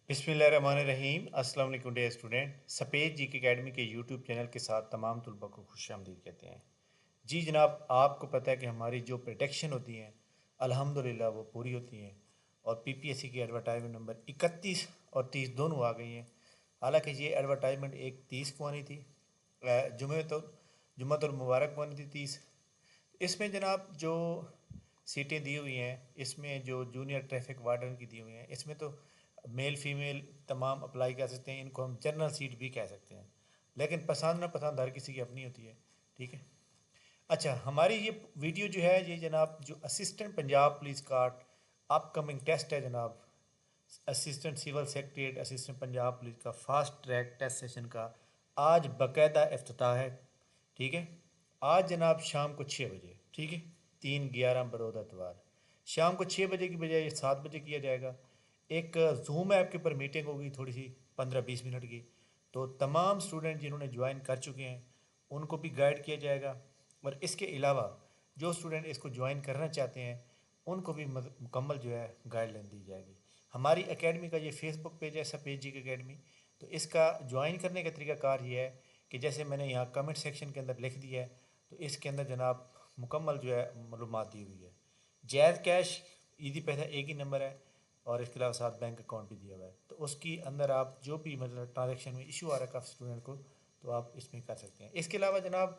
बिस्मिल्लाहिर्रहमानिर्रहीम। अस्सलाम वालेकुम डियर स्टूडेंट। सफ़ेद जी के अकेडमी के यूट्यूब चैनल के साथ तमाम तलबा को खुशामदीद कहते हैं। जी जनाब, आपको पता है कि हमारी जो प्रोटेक्शन होती हैं अल्हम्दुलिल्लाह वो पूरी होती हैं और पीपीएससी की एडवर्टाइजमेंट नंबर 31 और 30 दोनों आ गई हैं। हालांकि ये एडवर्टाइजमेंट एक 30 को आनी थी, जुम्मतुल मुबारक को आनी थी 30। इसमें जनाब जो सीटें दी हुई हैं, इसमें जो जूनियर ट्रैफिक वार्डन की दी हुई हैं, इसमें तो मेल फीमेल तमाम अप्लाई कर सकते हैं। इनको हम जनरल सीट भी कह सकते हैं, लेकिन पसंद ना पसंद हर किसी की अपनी होती है। ठीक है। अच्छा, हमारी ये वीडियो जो है ये जनाब जो असिस्टेंट पंजाब पुलिस का अपकमिंग टेस्ट है जनाब, assistant civil secretariat assistant Punjab police का फास्ट ट्रैक टेस्ट सेशन का आज बाकायदा इफ्तिताह है। ठीक है। आज जनाब शाम को 6 बजे, ठीक है, 3/11 बरोज़ एतवार, शाम को 6 बजे की बजाय 7 बजे किया जाएगा। एक जूम ऐप के ऊपर मीटिंग होगी, थोड़ी सी 15-20 मिनट की। तो तमाम स्टूडेंट जिन्होंने ज्वाइन कर चुके हैं उनको भी गाइड किया जाएगा, और इसके अलावा जो स्टूडेंट इसको ज्वाइन करना चाहते हैं उनको भी मुकम्मल जो है गाइडलाइन दी जाएगी। हमारी एकेडमी का ये फेसबुक पेज है सफ़ेद जी की अकेडमी। तो इसका ज्वाइन करने का तरीकाकार ये है कि जैसे मैंने यहाँ कमेंट सेक्शन के अंदर लिख दिया है, तो इसके अंदर जनाब मुकम्मल जो है मालूमात दी हुई है। जैज़ कैश ईदी पैसा एक ही नंबर है, और इसके अलावा साथ बैंक अकाउंट भी दिया हुआ है। तो उसकी अंदर आप जो भी मतलब ट्रांजेक्शन में इशू आ रहा है स्टूडेंट को, तो आप इसमें कर सकते हैं। इसके अलावा जनाब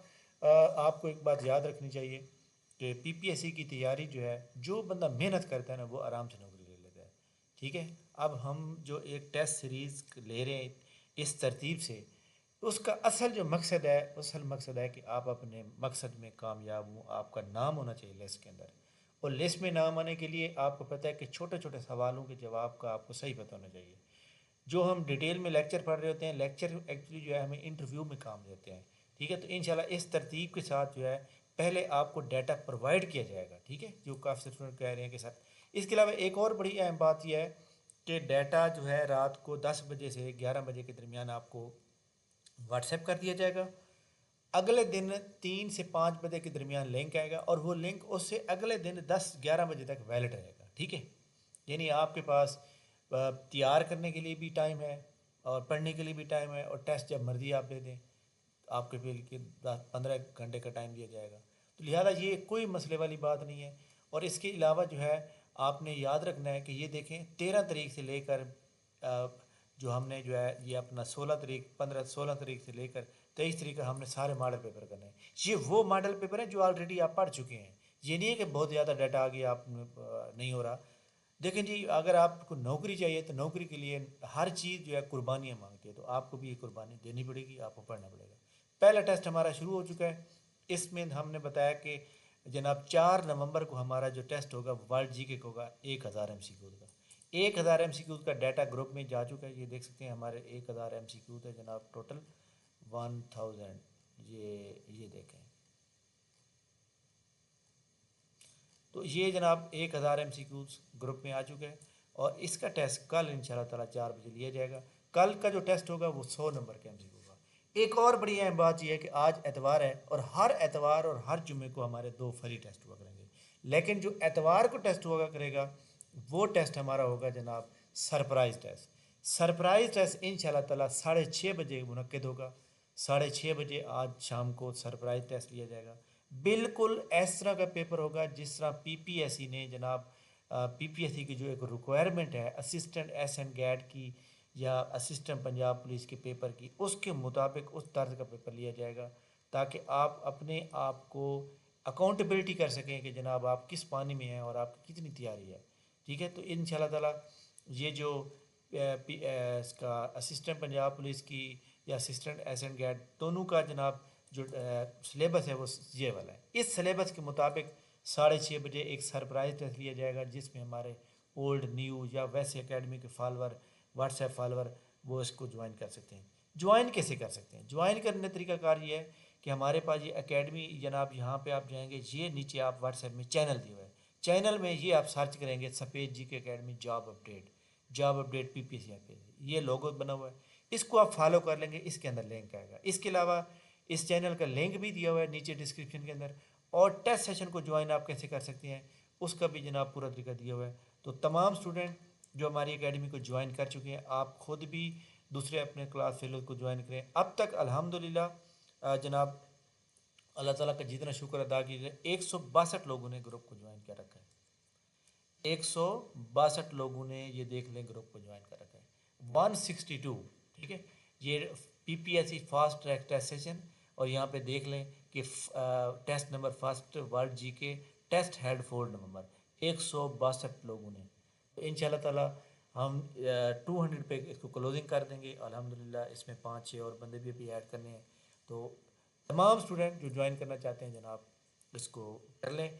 आपको एक बात याद रखनी चाहिए कि पीपीएससी की तैयारी जो है, जो बंदा मेहनत करता है ना वो आराम से नौकरी ले लेता है। ठीक है। अब हम जो एक टेस्ट सीरीज़ ले रहे हैं इस तरतीब से, उसका असल जो मकसद है, असल मकसद है कि आप अपने मकसद में कामयाब हों, आपका नाम होना चाहिए लिस्ट के अंदर। और लिस्ट में नाम आने के लिए आपको पता है कि छोटे छोटे सवालों के जवाब का आपको सही पता होना चाहिए। जो हम डिटेल में लेक्चर पढ़ रहे होते हैं, लेक्चर एक्चुअली जो है हमें इंटरव्यू में काम देते हैं। ठीक है। तो इंशाल्लाह इस तरतीब के साथ जो है पहले आपको डाटा प्रोवाइड किया जाएगा। ठीक है, जो काफ़ी स्टूडेंट कह रहे हैं कि सर। इसके अलावा एक और बड़ी अहम बात यह है कि डाटा जो है रात को 10 बजे से 11 बजे के दरमियान आपको व्हाट्सएप कर दिया जाएगा। अगले दिन 3 से 5 बजे के दरमियान लिंक आएगा, और वो लिंक उससे अगले दिन 10-11 बजे तक वैलिड रहेगा। ठीक है। यानी आपके पास तैयार करने के लिए भी टाइम है और पढ़ने के लिए भी टाइम है, और टेस्ट जब मर्जी आप दे दें, आपके बिल के 10-15 घंटे का टाइम दिया जाएगा। तो लिहाजा ये कोई मसले वाली बात नहीं है। और इसके अलावा जो है आपने याद रखना है कि ये देखें 13 तारीख से लेकर जो हमने जो है ये अपना 16 तारीख 16 तारीख से लेकर 23 तारीख का हमने सारे मॉडल पेपर करने हैं। ये वो मॉडल पेपर हैं जो ऑलरेडी आप पढ़ चुके हैं। ये नहीं है कि बहुत ज़्यादा डाटा आ गया, आप नहीं हो रहा। देखें जी, अगर आपको नौकरी चाहिए तो नौकरी के लिए हर चीज़ जो है कुर्बानियाँ मांगती है, तो आपको भी ये कुर्बानी देनी पड़ेगी, आपको पढ़ना पड़ेगा। पहला टेस्ट हमारा शुरू हो चुका है। इसमें हमने बताया कि जनाब 4 नवंबर को हमारा जो टेस्ट होगा वर्ल्ड जीके का होगा 1000 MCQ का। 1000 MCQ का डाटा ग्रुप में जा चुका है। ये देख सकते हैं हमारे 1000 MCQ है जनाब, टोटल 1000। ये देखें, तो ये जनाब 1000 MCQ ग्रुप में आ चुका है, और इसका टेस्ट कल इंशाल्लाह ताला 4 बजे लिया जाएगा। कल का जो टेस्ट होगा वो 100 नंबर के MCQ का। एक और बड़ी अहम बात यह है कि आज एतवार है, और हर एतवार और हर जुम्मे को हमारे 2 फ्री टेस्ट हुआ करेंगे। लेकिन जो एतवार को टेस्ट हुआ करेगा वो टेस्ट हमारा होगा जनाब सरप्राइज़ टेस्ट। सरप्राइज़ टेस्ट इंशाल्लाह ताला 6:30 बजे मुनक्किद होगा। 6:30 बजे आज शाम को सरप्राइज़ टेस्ट लिया जाएगा। बिल्कुल इस तरह का पेपर होगा जिस तरह पीपीएससी ने जनाब, पीपीएससी की जो एक रिक्वायरमेंट है असिस्टेंट एस एंड गैट की या असिस्टेंट पंजाब पुलिस के पेपर की, उसके मुताबिक उस तर्ज का पेपर लिया जाएगा, ताकि आप अपने आप को अकाउंटेबिलिटी कर सकें कि जनाब आप किस पानी में हैं और आपकी कितनी तैयारी है। ठीक है। तो इंशाल्लाह ताला ये जो इसका असिस्टेंट पंजाब पुलिस की या असिस्टेंट एस एंड गैट दोनों का जनाब जो सिलेबस है वो ये वाला है। इस सिलेबस के मुताबिक 6:30 बजे एक सरप्राइज टेस्ट लिया जाएगा, जिसमें हमारे ओल्ड न्यू या वैसे एकेडमी के फॉलोअर, व्हाट्सएप फॉलोअर, वो इसको ज्वाइन कर सकते हैं। ज्वाइन कैसे कर सकते हैं? ज्वाइन करने तरीकाकार ये है कि हमारे पास ये एकेडमी जनाब, यहाँ पे आप जाएंगे, ये नीचे आप व्हाट्सएप में चैनल दिया हुआ है। चैनल में ये आप सर्च करेंगे सफ़ेद जी के academy job update, job update PPSC पे, ये लोगो बना हुआ है। इसको आप फॉलो कर लेंगे, इसके अंदर लिंक आएगा। इसके अलावा इस चैनल का लिंक भी दिया हुआ है नीचे डिस्क्रिप्शन के अंदर, और टेस्ट सेशन को ज्वाइन आप कैसे कर सकते हैं उसका भी जनाब पूरा तरीका दिया हुआ है। तो तमाम स्टूडेंट जो हमारी एकेडमी को ज्वाइन कर चुके हैं, आप ख़ुद भी दूसरे अपने क्लास फेलो को ज्वाइन करें। अब तक अल्हम्दुलिल्लाह जनाब अल्लाह ताला का जितना शुक्र अदा कीजिए, 162 लोगों ने ग्रुप को ज्वाइन कर रखा है। 162 लोगों ने, ये देख लें, ग्रुप को ज्वाइन कर रखा है। 162, ठीक है। ये PPSC fast track test session, और यहाँ पे देख लें कि test number first world GK test held 4 November, 162 लोगों ने। तो इंशाल्लाह ताला हम 200 पे इसको क्लोजिंग कर देंगे अल्हम्दुलिल्लाह। इसमें 5-6 और बंदे भी ऐड करने हैं। तो तमाम स्टूडेंट जो ज्वाइन करना चाहते हैं जनाब, इसको कर लें।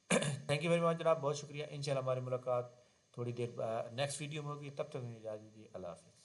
थैंक यू वेरी मच जनाब, बहुत शुक्रिया। इंशाल्लाह हमारी मुलाकात थोड़ी देर नेक्स्ट वीडियो में होगी। तब तक इजाज़त दीजिए। अल्लाह हाफ़िज़।